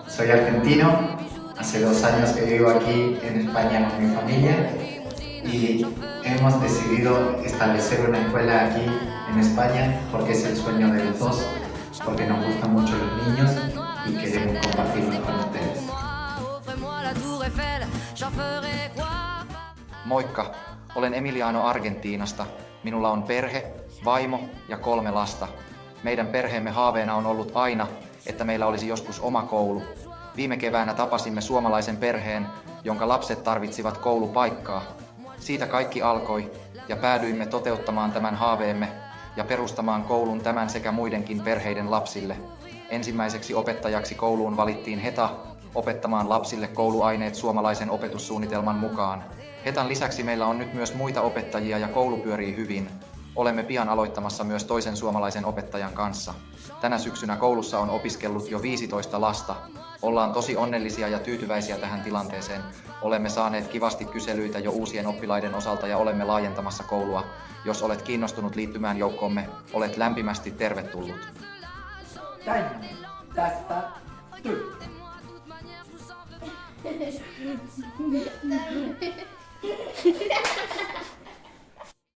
Soy argentino, hace 2 años que vivo aquí en España con mi familia y hemos decidido establecer una escuela aquí en España porque es el sueño de los dos, porque nos gustan mucho los niños y queremos compartirlo con ustedes. Moikka, olen Emiliano Argentiinasta. Minulla on perhe, vaimo ja 3 lasta. Meidän perheemme haaveena on ollut aina, että meillä olisi joskus oma koulu. Viime keväänä tapasimme suomalaisen perheen, jonka lapset tarvitsivat koulupaikkaa. Siitä kaikki alkoi ja päädyimme toteuttamaan tämän haaveemme ja perustamaan koulun tämän sekä muidenkin perheiden lapsille. Ensimmäiseksi opettajaksi kouluun valittiin Heta opettamaan lapsille kouluaineet suomalaisen opetussuunnitelman mukaan. Hetan lisäksi meillä on nyt myös muita opettajia ja koulu pyörii hyvin. Olemme pian aloittamassa myös toisen suomalaisen opettajan kanssa. Tänä syksynä koulussa on opiskellut jo 15 lasta. Ollaan tosi onnellisia ja tyytyväisiä tähän tilanteeseen. Olemme saaneet kivasti kyselyitä jo uusien oppilaiden osalta ja olemme laajentamassa koulua. Jos olet kiinnostunut liittymään joukkoomme, olet lämpimästi tervetullut. Tästä työ.